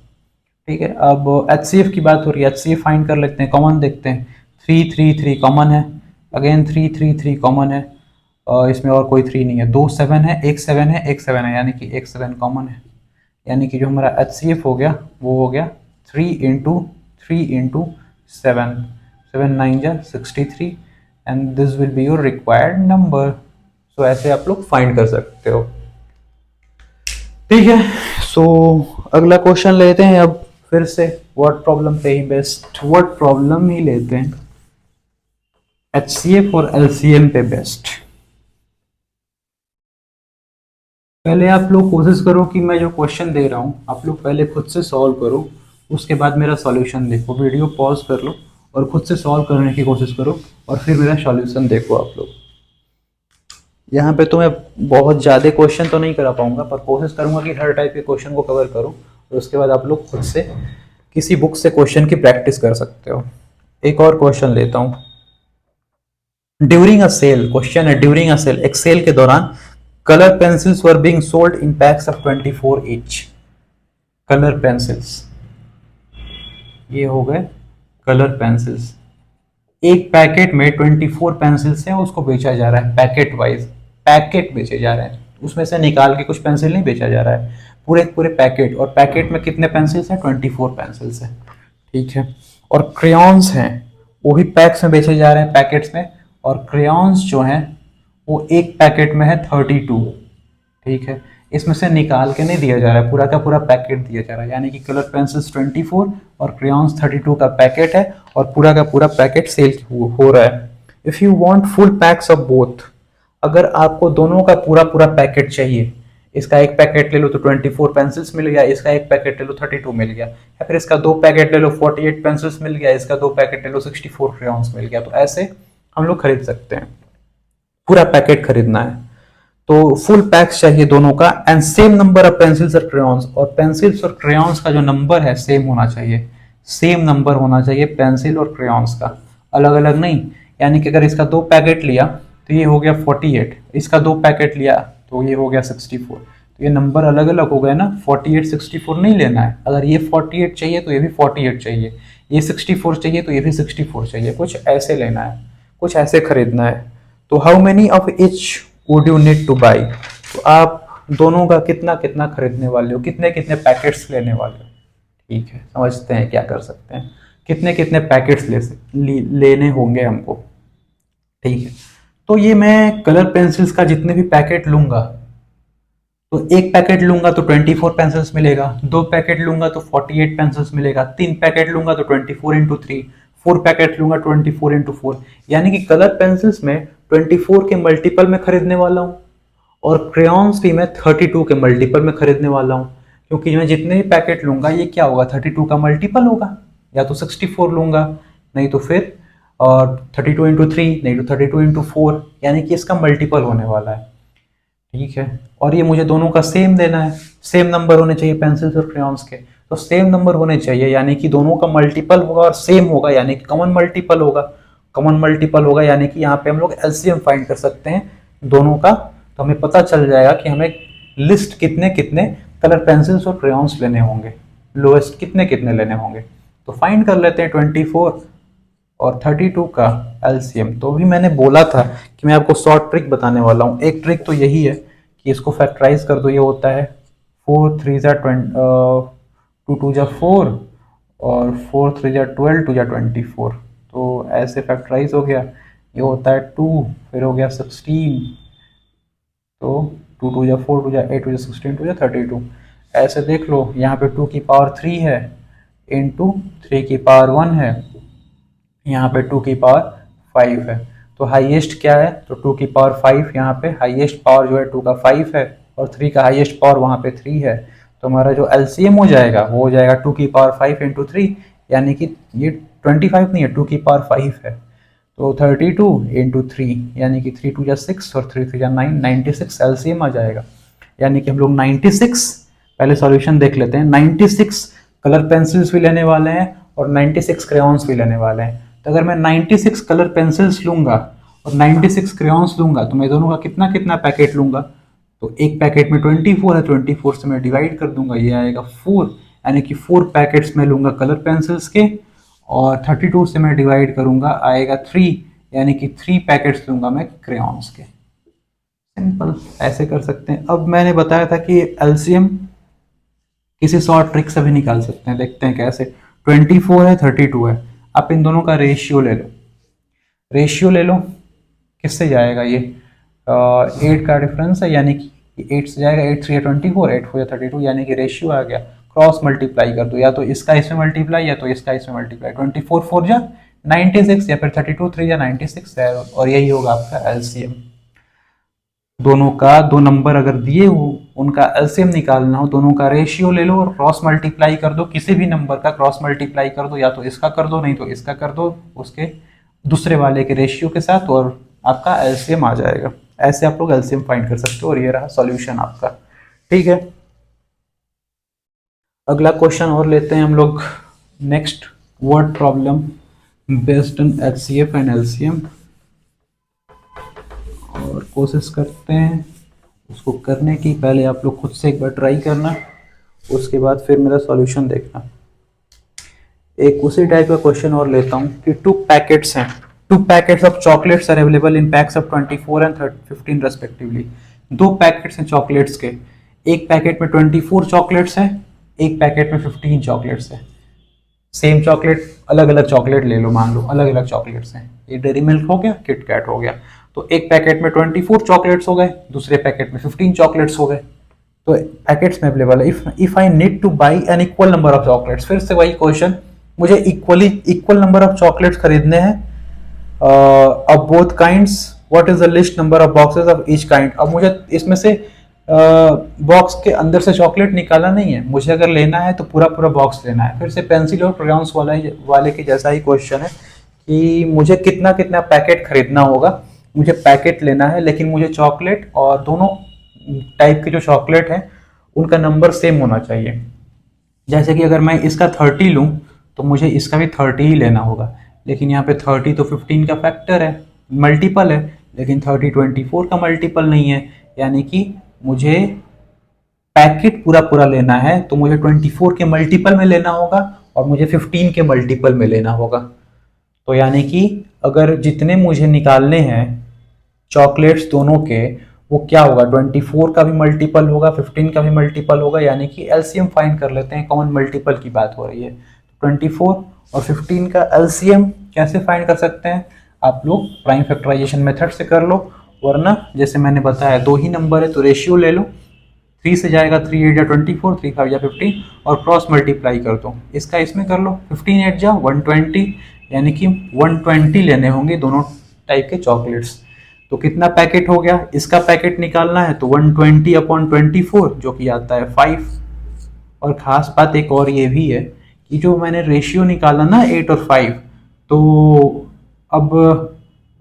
ठीक है, अब HCF की बात हो रही है, HCF फाइंड कर लेते हैं। कॉमन देखते हैं, 3 3 3 कॉमन है, अगेन 3 3 3 कॉमन है, इसमें और कोई 3 नहीं है। 2 7 है, एक 7 है, एक 7 है, यानी कि एक 7 कॉमन है। यानी कि जो हमारा HCF हो गया वो हो गया 3 इंटू 3 इंटू 7, 7 9 जा 63 and this will be your required number. So ऐसे आप लोग फाइंड कर सकते हो। ठीक है, सो अगला क्वेश्चन लेते हैं अब फिर से वर्ड प्रॉब्लम पे ही, बेस्ट वर्ड प्रॉब्लम ही लेते हैं, HCF और LCM पे बेस्ट। पहले आप लोग कोशिश करो कि मैं जो क्वेश्चन दे रहा हूं आप लोग पहले खुद से सॉल्व करो, उसके बाद मेरा सॉल्यूशन देखो। वीडियो पॉज कर लो और खुद से सॉल्व करने की कोशिश करो और फिर मेरा सॉल्यूशन देखो आप लोग। यहाँ पे तो मैं बहुत ज़्यादा क्वेश्चन तो नहीं करा पाऊंगा, पर कोशिश करूंगा कि हर टाइप के क्वेश्चन को कवर करूं और उसके बाद आप लोग खुद से किसी बुक से क्वेश्चन की प्रैक्टिस कर सकते हो। एक और क्वेश्चन लेता हूं। ड्यूरिंग अ सेल, क्वेश्चन है ड्यूरिंग अ सेल, एक सेल के दौरान colour pencils were being sold in packs of 24 each. Colour pencils, ये हो गए कलर पेंसिल्स। एक पैकेट में 24 पेंसिल्स हैं, उसको बेचा जा रहा है पैकेट वाइज, पैकेट बेचे जा रहे हैं, उसमें से निकाल के कुछ पेंसिल नहीं बेचा जा रहा है, पूरे पूरे पैकेट। और पैकेट में कितने पेंसिल्स हैं? 24 पेंसिल्स हैं। ठीक है, और क्रेयॉन्स हैं वो भी पैक्स में बेचे जा रहे हैं, पैकेट्स में। और क्रेयॉन्स जो हैं वो एक पैकेट में है 32। ठीक है, इसमें से निकाल के नहीं दिया जा रहा है, पूरा का पूरा पैकेट दिया जा रहा है, यानी कि कलर पेंसिल्स 24 और क्रेयॉन्स 32 का पैकेट है और पूरा का पूरा पैकेट सेल हो रहा है। If you want full PACS of both, अगर आपको दोनों का पूरा पूरा पैकेट चाहिए, इसका एक पैकेट ले लो तो 24 पेंसिल्स मिल गया, इसका एक पैकेट ले लो 32 मिल गया, या फिर इसका दो पैकेट ले लो 48 पेंसिल्स मिल गया, इसका दो पैकेट ले लो 64 क्रेयॉन्स मिल गया, तो ऐसे हम लोग खरीद सकते हैं। पूरा पैकेट खरीदना है तो फुल पैक्स चाहिए दोनों का, and same number of pencils और क्रेयॉन्स, और पेंसिल्स और क्रेयॉन्स का जो नंबर है सेम होना चाहिए, सेम नंबर होना चाहिए पेंसिल और क्रेयॉन्स का, अलग अलग नहीं। यानी कि अगर इसका दो पैकेट लिया तो ये हो गया 48, इसका दो पैकेट लिया तो ये हो गया 64, तो ये नंबर अलग अलग हो गए ना, 48 64 नहीं लेना है। अगर ये 48 चाहिए तो ये भी 48 चाहिए, ये 64 चाहिए तो ये भी 64 चाहिए, कुछ ऐसे लेना है, कुछ ऐसे खरीदना है। तो how many of each would you need to by, तो आप दोनों का कितना कितना खरीदने वाले हो, कितने कितने पैकेट्स लेने वाले हो। ठीक है, समझते हैं क्या कर सकते हैं, कितने कितने पैकेट्स लेने होंगे हमको। ठीक है, तो ये मैं कलर पेंसिल्स का जितने भी पैकेट लूंगा, तो एक पैकेट लूंगा तो 24 पेंसिल्स मिलेगा, दो पैकेट लूंगा तो 48 पेंसिल्स मिलेगा, तीन पैकेट लूंगा तो 24 इंटू 3, फोर पैकेट लूंगा 24 इंटू 4, यानी कि कलर पेंसिल्स में 24 के मल्टीपल में खरीदने वाला हूँ और क्रेयॉन्स भी मैं 32 के मल्टीपल में खरीदने वाला हूँ, क्योंकि मैं जितने भी पैकेट लूंगा ये क्या होगा, 32 का मल्टीपल होगा, या तो 64 लूंगा, नहीं तो फिर और 32 इंटू 3, नहीं तो 32 इंटू 4, यानी कि इसका मल्टीपल होने वाला है। ठीक है, और ये मुझे दोनों का सेम देना है, सेम नंबर होने चाहिए पेंसिल्स और क्रेयॉन्स के, तो सेम नंबर होने चाहिए, यानी कि दोनों का मल्टीपल होगा और सेम होगा, यानी कि कॉमन मल्टीपल होगा, कॉमन मल्टीपल होगा, यानी कि यहाँ पे हम लोग एलसीएम फाइंड कर सकते हैं दोनों का, तो हमें पता चल जाएगा कि हमें लिस्ट कितने कितने कलर पेंसिल्स और क्रेयॉन्स लेने होंगे, लोएस्ट कितने कितने लेने होंगे। तो फाइंड कर लेते हैं 24 और 32 का एलसीएम। तो भी मैंने बोला था कि मैं आपको शॉर्ट ट्रिक बताने वाला हूँ। एक ट्रिक तो यही है कि इसको फैक्टराइज कर दो, ये होता है 4 3 जा 2 2 जा 4 और 4 3 जा 12 2 जा 24, तो ऐसे फैक्टराइज हो गया। ये होता है 2, फिर हो गया 16, तो 2 2 जा 4 2 जा 8 2 जा 16 2 जा 32, ऐसे देख लो। यहाँ पे 2 की पावर 3 है इंटू 3 की पावर 1 है, यहाँ पे 2 की पावर 5 है, तो हाईएस्ट क्या है, तो 2 की पावर 5, यहाँ पे हाईएस्ट पावर जो है 2 का 5 है और 3 का हाईएस्ट पावर वहाँ पे 3 है, तो हमारा जो एलसीएम हो जाएगा वो हो जाएगा 2 की पावर 5 इंटू 3, यानी कि ये 25 नहीं है, 2 की पावर 5 है, तो 32 इंटू 3, यानी कि 3 2 जा 6 और 3 3 जा 9, 96 एलसीएम आ जाएगा। यानी कि हम लोग 96, पहले सॉल्यूशन देख लेते हैं, 96 कलर पेंसिल्स भी लेने वाले हैं और 96 क्रेयॉन्स भी लेने वाले हैं। तो अगर मैं 96 कलर पेंसिल्स लूंगा और 96 क्रेयॉन्स लूंगा तो मैं दोनों का कितना कितना पैकेट लूंगा, तो एक पैकेट में 24 है, 24 से मैं डिवाइड कर दूंगा, ये आएगा 4, यानी कि 4 पैकेट्स में लूंगा कलर पेंसिल्स के और 32 से मैं डिवाइड करूंगा, आएगा 3, यानी कि 3 पैकेट्स लूंगा मैं क्रेयॉन्स के। सिंपल, ऐसे कर सकते हैं। अब मैंने बताया था कि एलसीएम किसी शॉर्ट ट्रिक से भी निकाल सकते हैं, देखते हैं कैसे। 24 है 32 है, आप इन दोनों का रेशियो ले लो, रेशियो ले लो, किससे जाएगा ये 8 का डिफरेंस है, यानी कि 8 से जाएगा, 8 3 24, 8 4 32, यानी कि रेशियो आ गया। क्रॉस मल्टीप्लाई कर दो, या तो इसका इसमें मल्टीप्लाई या तो इसका इसमें मल्टीप्लाई, 24 4 जा 96 या फिर 32 3 जा 96 है, और यही होगा आपका एलसीएम। दोनों का दो नंबर अगर दिए हो उनका एलसीएम निकालना हो, दोनों का रेशियो ले लो और क्रॉस मल्टीप्लाई कर दो, किसी भी नंबर का क्रॉस मल्टीप्लाई कर दो, या तो इसका कर दो नहीं तो इसका कर दो उसके दूसरे वाले के रेशियो के साथ, और आपका एलसीएम आ जाएगा। ऐसे आप लोग एलसीएम फाइंड कर सकते हो, और ये रहा सॉल्यूशन आपका। ठीक है, अगला क्वेश्चन और लेते हैं हम लोग, next word problem based on HCF and LCM, और कोशिश करते हैं उसको करने की। पहले आप लोग खुद से एक बार ट्राई करना, उसके बाद फिर मेरा सॉल्यूशन देखना। एक उसी टाइप का क्वेश्चन और लेता हूँ कि 2 पैकेट्स हैं, 2 packets of chocolates are available in packs of 24 and 15 respectively. 2 packets हैं चॉकलेट्स के, एक पैकेट में 24 चॉकलेट्स हैं, एक पैकेट में 15 चॉकलेट्स हैं। सेम चॉकलेट, अलग अलग चॉकलेट ले लो, मान लो अलग अलग चॉकलेट्स हैं, ये डेयरी मिल्क हो गया, किटकैट हो गया, तो एक पैकेट में 24 चॉकलेट्स हो गए, दूसरे पैकेट में 15 चॉकलेट्स हो गए। तो पैकेट्स में अवेलेबल है। If I need to buy an equal number of chocolates, फिर से वही क्वेश्चन, मुझे इक्वल नंबर ऑफ चॉकलेट्स खरीदने हैं of both kinds, what is the list number of boxes of each kind. अब मुझे इसमें से बॉक्स के अंदर से चॉकलेट निकाला नहीं है, मुझे अगर लेना है तो पूरा पूरा बॉक्स लेना है। फिर से पेंसिल और क्रेयॉन्स वाले के जैसा ही क्वेश्चन है कि मुझे कितना कितना पैकेट खरीदना होगा, मुझे पैकेट लेना है, लेकिन मुझे चॉकलेट और दोनों टाइप के जो चॉकलेट हैं उनका नंबर सेम होना चाहिए। जैसे कि अगर मैं इसका 30 लूँ तो मुझे इसका भी 30 ही लेना होगा, लेकिन यहाँ पे 30 तो 15 का फैक्टर है, मल्टीपल है, लेकिन 30 24 का मल्टीपल नहीं है। यानी कि मुझे पैकेट पूरा पूरा लेना है तो मुझे 24 के मल्टीपल में लेना होगा और मुझे 15 के मल्टीपल में लेना होगा। तो यानी कि अगर जितने मुझे निकालने हैं चॉकलेट्स दोनों के, वो क्या होगा, 24 का भी मल्टीपल होगा, 15 का भी मल्टीपल होगा। यानी कि एलसीएम फाइंड कर लेते हैं, कॉमन मल्टीपल की बात हो रही है। 24 और 15 का एलसीएम कैसे फाइंड कर सकते हैं, आप लोग प्राइम फैक्टराइजेशन मेथड से कर लो, वरना जैसे मैंने बताया दो ही नंबर है तो रेशियो ले लो, 3 से जाएगा 3 8 जा 24, 3 5 जा 15 और क्रॉस मल्टीप्लाई कर दो, इसका इसमें कर लो, 15 8 जा 120, यानी कि 120 लेने होंगे दोनों टाइप के चॉकलेट्स। तो कितना पैकेट हो गया, इसका पैकेट निकालना है तो 120 अपॉन 24 जो कि आता है 5। और ख़ास बात एक और ये भी है कि जो मैंने रेशियो निकाला ना 8 और 5, तो अब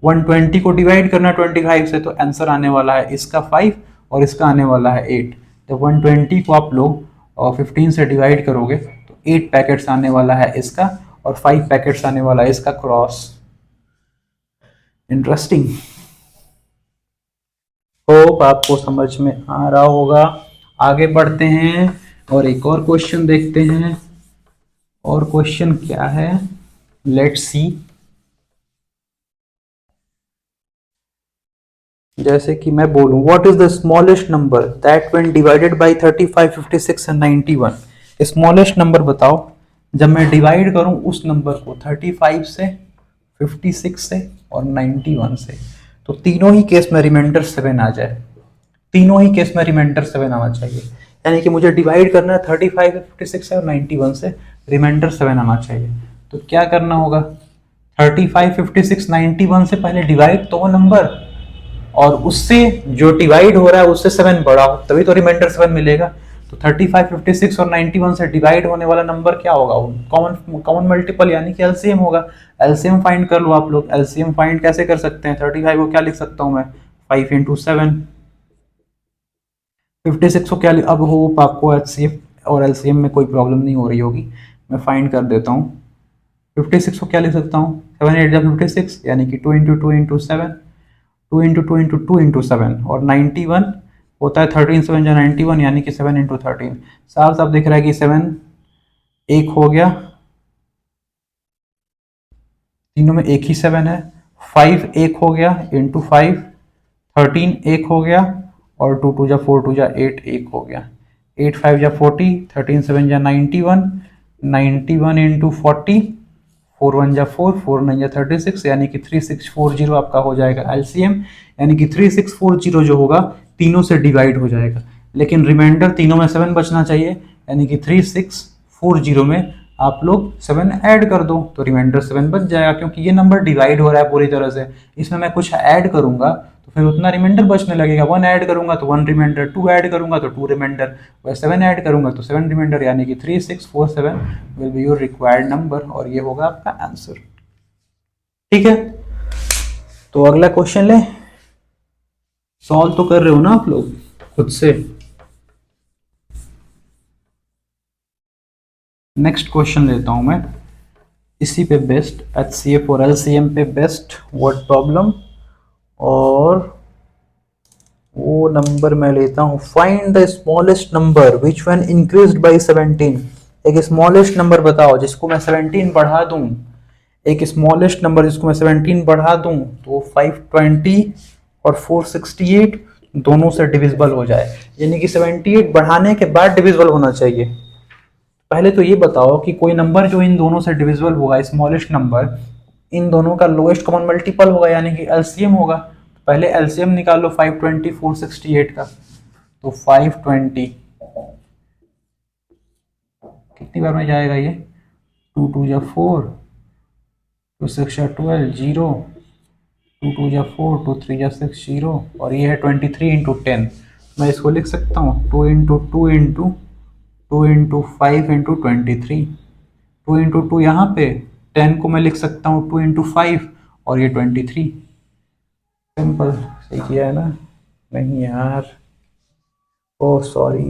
120 को डिवाइड करना 25 से, तो आंसर आने वाला है इसका 5 और इसका आने वाला है 8। तो 120 को आप लोग 15 से डिवाइड करोगे तो 8 पैकेट्स आने वाला है इसका और 5 पैकेट्स आने वाला है इसका क्रॉस। इंटरेस्टिंग, होप आपको समझ में आ रहा होगा। आगे बढ़ते हैं और एक और क्वेश्चन देखते हैं। और क्वेश्चन क्या है, लेट्स सी। जैसे कि मैं बोलूं, what is the smallest number that when divided by 35 56 and 91। Smallest number बताओ जब मैं डिवाइड करूं उस नंबर को 35 से, 56 से और 91 से, तो तीनों ही केस में रिमाइंडर 7 आ जाए, तीनों ही केस में रिमाइंडर 7 आना चाहिए। यानी कि मुझे डिवाइड करना है 35 56 से और 91 से, रिमाइंडर 7 आना चाहिए। तो क्या करना होगा, 35 56 91 से पहले डिवाइड तो वो नंबर, और उससे जो डिवाइड हो रहा है उससे 7 बड़ा हो, तभी तो रिमाइंडर 7 मिलेगा। तो 35 56 और 91 से डिवाइड होने वाला नंबर क्या होगा, कॉमन मल्टीपल यानी कि एलसीएम होगा। एलसीएम फाइंड कर लो आप लोग। एलसीएम फाइंड कैसे कर सकते हैं, 35 को क्या लिख सकता हूं मैं, 5 इंटू 7। 56 को क्या, अब होप आपको एचसीएफ और एलसीएम में कोई प्रॉब्लम नहीं हो रही होगी, मैं फाइंड कर देता हूँ। 56 को क्या लिख सकता हूँ, 7 8 जा 56, यानी कि 2 into 2 into 7, 2 into 2 into 2 into 7, और 91 होता है 13 7 जा 91, यानी कि 7 इंटू 13। साफ साफ दिख रहा है कि 7 एक हो गया, तीनों में एक ही 7 है। 5 एक हो गया इंटू 5, 13 एक हो गया, और 2 2 जा 4 2 जा 8 एक हो गया, 8 5 जा 40, 13 7 जा 91, 91 इंटू 40, 4 1 जा 4, 4 9 जा 36, यानी कि 3640 आपका हो जाएगा एलसीएम। यानी कि 3640 जो होगा तीनों से डिवाइड हो जाएगा, लेकिन रिमाइंडर तीनों में 7 बचना चाहिए, यानी कि 3640 में आप लोग 7 ऐड कर दो तो रिमाइंडर 7 बच जाएगा। क्योंकि ये नंबर डिवाइड हो रहा है पूरी तरह से, इसमें मैं कुछ ऐड करूंगा तो फिर उतना रिमाइंडर बचने लगेगा। 1 ऐड करूंगा तो 1 रिमाइंडर, 2 ऐड करूंगा तो 2 रिमाइंडर, और 7 ऐड करूंगा तो 7 रिमाइंडर, यानी कि 3647 will be your required number, और ये होगा आपका आंसर। ठीक है, तो अगला क्वेश्चन ले, सॉल्व तो कर रहे हो ना आप लोग खुद से। नेक्स्ट क्वेश्चन लेता हूं मैं, इसी पे बेस्ट, एचसीएफ और एलसीएम पे बेस्ट वर्ड प्रॉब्लम, और वो नंबर मैं लेता हूं, find the smallest number which when increased by 17। एक स्मॉलेस्ट नंबर बताओ जिसको मैं 17 बढ़ा दूं, एक स्मॉलेस्ट नंबर जिसको मैं 17 बढ़ा दूं तो 520 और 468 दोनों से डिविजिबल हो जाए, यानी कि 78 बढ़ाने के बाद डिविजिबल होना चाहिए। पहले तो ये बताओ कि कोई नंबर जो इन दोनों से डिविजिबल होगा, स्मॉलेस्ट नंबर इन दोनों का लोएस्ट कॉमन मल्टीपल होगा, यानी कि एलसीएम होगा। पहले एलसीएम निकालो 520 468 का, तो 520 कितनी बार में जाएगा ये, 2 2 जा 4, 2 6 जा 12, 0, 2 2 जा 4, 2 3 जा 6, 0, और ये है 23 इंटू 10। मैं इसको लिख सकता हूँ 2 into 2 into 2 into 5 into 23, 2 into 2 यहाँ पे, 10 को मैं लिख सकता हूँ 2 इंटू 5, और ये 23। सिंपल, सही किया है ना? नहीं यार, oh sorry,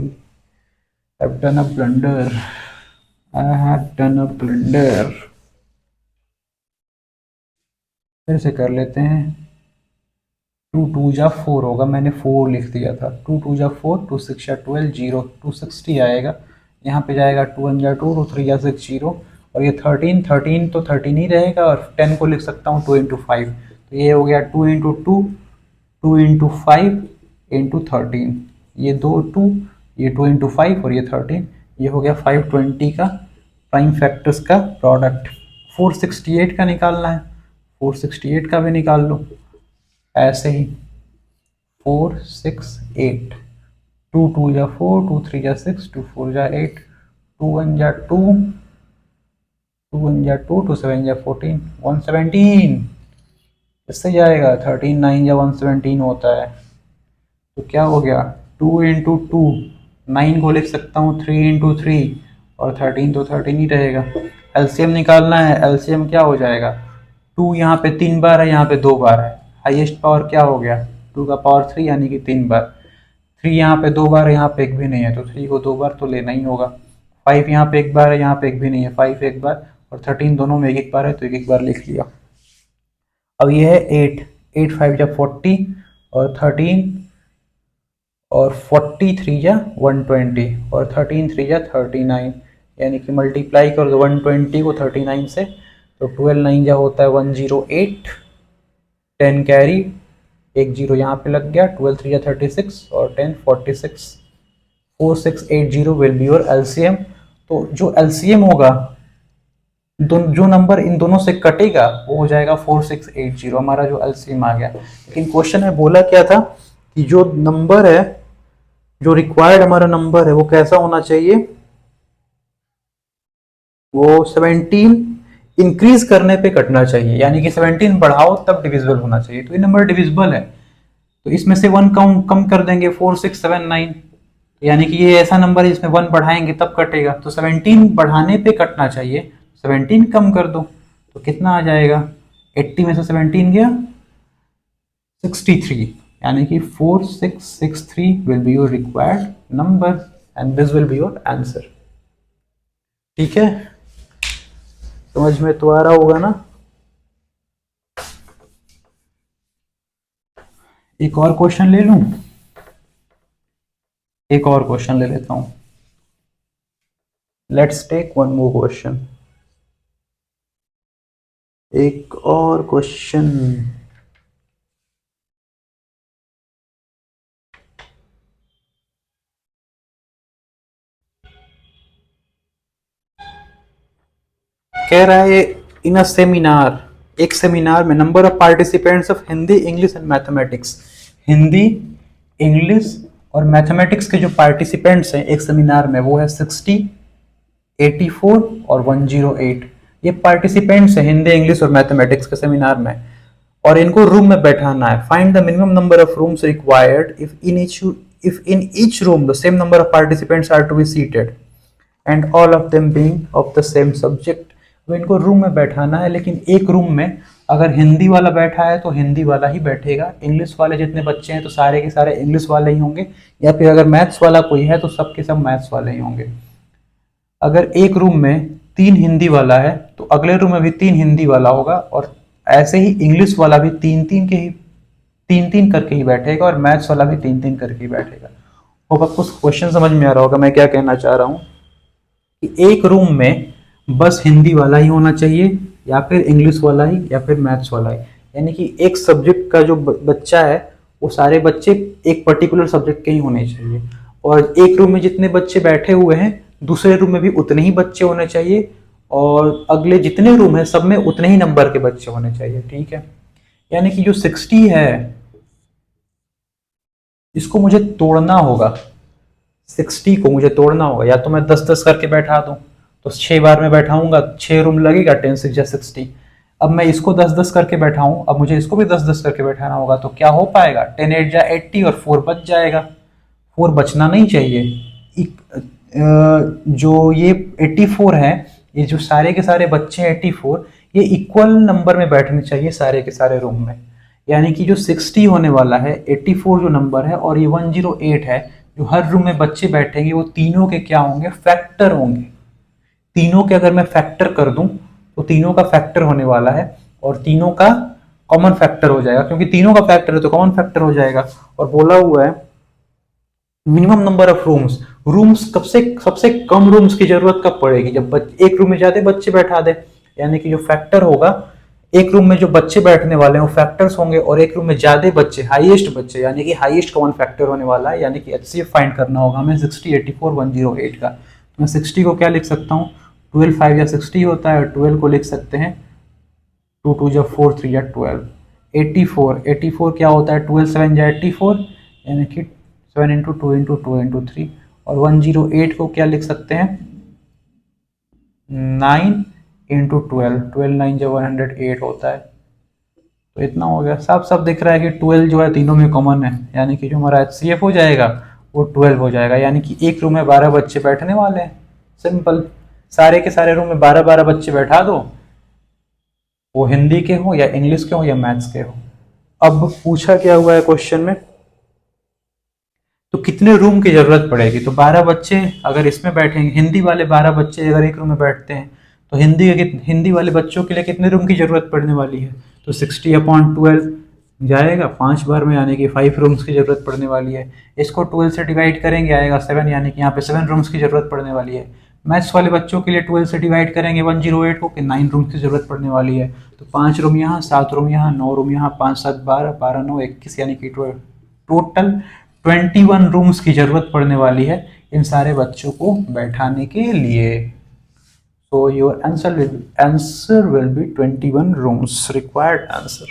I have done a blunder, I have done a blunder. फिर से कर लेते हैं। 2 2 जा 4 होगा, मैंने 4 लिख दिया था। 2 2 जा 4, 2 6 जा 12, 0, 260 आएगा। यहाँ पे जाएगा 2 1 जा 2, 2 3 जा 6, 0, और ये 13, 13 तो 13 ही रहेगा, और 10 को लिख सकता हूँ 2 इंटू 5, तो ये हो गया 2 इंटू 2, 2 इंटू 5 इंटू 13, ये 2 2, ये 2 इंटू 5 और ये 13, ये हो गया 520 का प्राइम फैक्टर्स का प्रोडक्ट। 468 का निकालना है, 468 का भी निकाल लो ऐसे ही। 4 6 8, 2 2 जा 4, 2 3 जा 6, 2 4 जा 8, 2 1 जा 2, 2 1 जा 2, 2 7 जा 14, 117, इससे जाएगा 13 9 जा 117 होता है, तो क्या हो गया 2 इंटू 2, 9 को लिख सकता हूँ 3 इंटू 3, और 13 तो 13 ही रहेगा। एलसीएम निकालना है, एलसीएम क्या हो जाएगा, 2 यहाँ पे 3 बार है, यहाँ पे 2 बार है, हाईएस्ट पावर क्या हो गया 2 का पावर 3 यानी कि 3 बार, 3 यहाँ पे 2 बार है, यहाँ पे एक भी नहीं है, तो 3 को 2 बार तो लेना ही होगा। 5 यहाँ पे एक बार है, यहाँ पे एक भी नहीं है, 5 एक बार, और 13 दोनों में एक एक बार है, तो एक एक बार लिख लिया। अब ये है 8, 8 5 जा 40, और 13 और 43 जा 120, और 13 3 जा 39, यानी कि मल्टीप्लाई कर दो 120 को 39 से, तो 12 9 जा होता है 108, 10 कैरी, एक जीरो यहाँ पे लग गया, 12 3 जा 36, और 10 46, 4680 विल बी योर एलसीएम। तो जो एलसीएम होगा, जो नंबर इन दोनों से कटेगा वो हो जाएगा 4680, हमारा जो एलसीएम आ गया। लेकिन क्वेश्चन में बोला क्या था कि जो नंबर है, जो रिक्वायर्ड हमारा नंबर है, वो कैसा होना चाहिए, वो 17 इंक्रीज करने पे कटना चाहिए, यानी कि 17 बढ़ाओ तब डिविजिबल होना चाहिए। तो ये नंबर डिविजिबल है, तो इसमें से 1 कम कर देंगे 4679, यानी कि ये ऐसा नंबर है जिसमें 1 बढ़ाएंगे तब कटेगा, तो 17 बढ़ाने पे कटना चाहिए, 17 कम कर दो तो कितना आ जाएगा, 80 में से 17 गया 63, यानी कि 4663 will be your required number, and this will be your answer. ठीक है, समझ में तो आ रहा होगा ना? एक और क्वेश्चन ले लूं, एक और क्वेश्चन ले लेता हूं। Let's take one more question, एक और क्वेश्चन। कह रहा है इन अ सेमिनार, एक सेमिनार में number of participants of Hindi English and mathematics, Hindi English और मैथमेटिक्स के जो पार्टिसिपेंट्स हैं एक सेमिनार में, वो है 60, 84 और 108। ये पार्टिसिपेंट्स हैं हिंदी इंग्लिश और मैथमेटिक्स के सेमिनार में, और इनको रूम में बैठाना है। Find the minimum number of rooms required if in each room the same number of participants are to be seated and all of them being of the same subject. तो इनको room में बैठाना है, लेकिन एक रूम में अगर हिंदी वाला बैठा है तो हिंदी वाला ही बैठेगा, इंग्लिश वाले जितने बच्चे हैं तो सारे के सारे इंग्लिश वाले ही होंगे, या फिर अगर मैथ्स वाला कोई है तो सबके सब मैथ्स वाले ही होंगे। अगर एक रूम में 3 हिंदी वाला है तो अगले रूम में भी 3 हिंदी वाला होगा, और ऐसे ही इंग्लिश वाला भी 3 3 करके ही बैठेगा, और मैथ्स वाला भी 3 3 करके ही बैठेगा। होप आपको क्वेश्चन समझ में आ रहा होगा मैं क्या कहना चाह रहा हूँ, कि एक रूम में बस हिंदी वाला ही होना चाहिए, या फिर इंग्लिश वाला ही, या फिर मैथ्स वाला ही, यानी कि एक सब्जेक्ट का जो बच्चा है वो सारे बच्चे एक पर्टिकुलर सब्जेक्ट के ही होने चाहिए, और एक रूम में जितने बच्चे बैठे हुए हैं दूसरे रूम में भी उतने ही बच्चे होने चाहिए, और अगले जितने रूम है सब में उतने ही नंबर के बच्चे होने चाहिए। ठीक है, यानी कि जो 60 है इसको मुझे तोड़ना होगा, 60 को मुझे तोड़ना होगा। या तो मैं 10-10 करके बैठा दूं, तो 6 बार में बैठाऊंगा, 6 रूम लगेगा, 10 6 जा 60। अब मैं इसको 10-10 करके बैठाऊं, अब मुझे इसको भी 10-10 करके बैठाना होगा, तो क्या हो पाएगा, 10 8 जा 80 और 4 बच जाएगा। 4 बचना नहीं चाहिए। जो ये 84 है, ये जो सारे के सारे बच्चे हैं 84, ये इक्वल नंबर में बैठने चाहिए सारे के सारे रूम में। यानी कि जो 60 होने वाला है, 84 जो नंबर है, और ये 108 है, जो हर रूम में बच्चे बैठेंगे, वो तीनों के क्या होंगे, फैक्टर होंगे। तीनों के अगर मैं फैक्टर कर दूं, तो तीनों का फैक्टर होने वाला है, और तीनों का कॉमन फैक्टर हो जाएगा, क्योंकि तीनों का फैक्टर है तो कॉमन फैक्टर हो जाएगा। और बोला हुआ है minimum number of rooms, rooms कब से सबसे कम रूम्स की जरूरत कब पड़ेगी, जब एक रूम में ज्यादा बच्चे बैठा दे। यानी कि जो फैक्टर होगा, एक रूम में जो बच्चे बैठने वाले हैं वो फैक्टर्स होंगे, और एक रूम में ज्यादा बच्चे, हाईएस्ट बच्चे, यानी कि हाईएस्ट कॉमन फैक्टर होने वाला है। यानी कि एचसीएफ फाइंड करना होगा हमें 60 84 108 का। तो मैं 60 को क्या लिख सकता हूँ, 12 5 या 60 होता है, और 12 को लिख सकते हैं 2 2 जा 4 3 या 12। 84 क्या होता है, 12 7 जा 84, यानी कि 7 इंटू 2 इंटू 2 इंटू 3। और 108 को क्या लिख सकते हैं, 9 इंटू 12, 12 9 जब 108 होता है। तो इतना हो गया, साफ साफ दिख रहा है कि 12 जो है तीनों में कॉमन है, यानी कि जो हमारा एचसीएफ हो जाएगा वो 12 हो जाएगा। यानी कि एक रूम में 12 बच्चे बैठने वाले हैं, सिंपल। सारे के सारे रूम में 12 बच्चे बैठा दो, वो हिंदी के हो या इंग्लिश के हो या मैथ्स के हो। अब पूछा क्या हुआ है क्वेश्चन में, तो कितने रूम की जरूरत पड़ेगी, तो 12 बच्चे अगर इसमें बैठेंगे, हिंदी वाले 12 बच्चे अगर एक रूम में बैठते हैं, तो हिंदी वाले बच्चों के लिए कितने रूम की जरूरत पड़ने वाली है, तो 60/12 जाएगा 5 बार में, यानी कि 5 रूम्स की जरूरत पड़ने वाली है। इसको 12 से डिवाइड करेंगे, आएगा 7, यानी कि यहाँ पे 7 रूम्स की जरूरत पड़ने वाली है। मैथ्स वाले बच्चों के लिए 12 से डिवाइड करेंगे 108 को, कि 9 रूम्स की जरूरत पड़ने वाली है। तो 5 रूम यहाँ, 7 रूम यहाँ, 9 रूम यहाँ, 5 7 12, 12 9 21, यानी कि टोटल 21 रूम्स की जरूरत पड़ने वाली है इन सारे बच्चों को बैठाने के लिए। So your answer will be 21 rooms, required answer.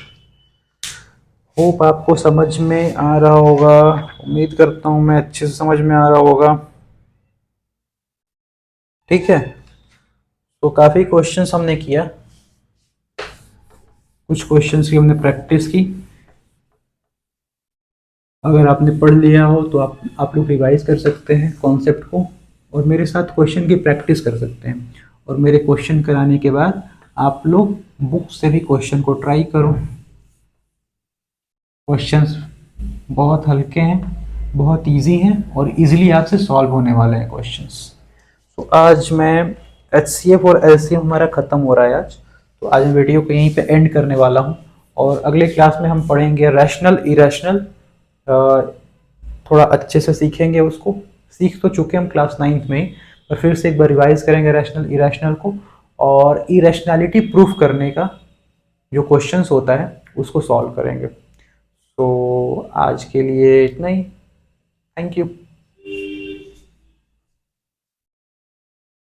Hope आपको समझ में आ रहा होगा, उम्मीद करता हूँ मैं अच्छे से समझ में आ रहा होगा। ठीक है, तो काफ़ी क्वेश्चंस हमने किया, कुछ क्वेश्चंस की हमने प्रैक्टिस की। अगर आपने पढ़ लिया हो तो आप लोग रिवाइज कर सकते हैं कॉन्सेप्ट को, और मेरे साथ क्वेश्चन की प्रैक्टिस कर सकते हैं। और मेरे क्वेश्चन कराने के बाद आप लोग बुक से भी क्वेश्चन को ट्राई करो। क्वेश्चंस बहुत हल्के हैं, बहुत इजी हैं, और इजीली आपसे सॉल्व होने वाले हैं क्वेश्चंस। तो आज मैं एचसीएफ और एलसीएम हमारा ख़त्म हो रहा है आज, तो आज मैं वीडियो को यहीं पे एंड करने वाला हूँ। और अगले क्लास में हम पढ़ेंगे रैशनल इरेशनल, थोड़ा अच्छे से सीखेंगे उसको। सीख तो चुके हम क्लास 9th में ही, पर फिर से एक बार रिवाइज करेंगे रैशनल इरेशनल को, और इरेशनैलिटी प्रूफ करने का जो क्वेश्चंस होता है उसको सॉल्व करेंगे। तो आज के लिए इतना ही, थैंक यू।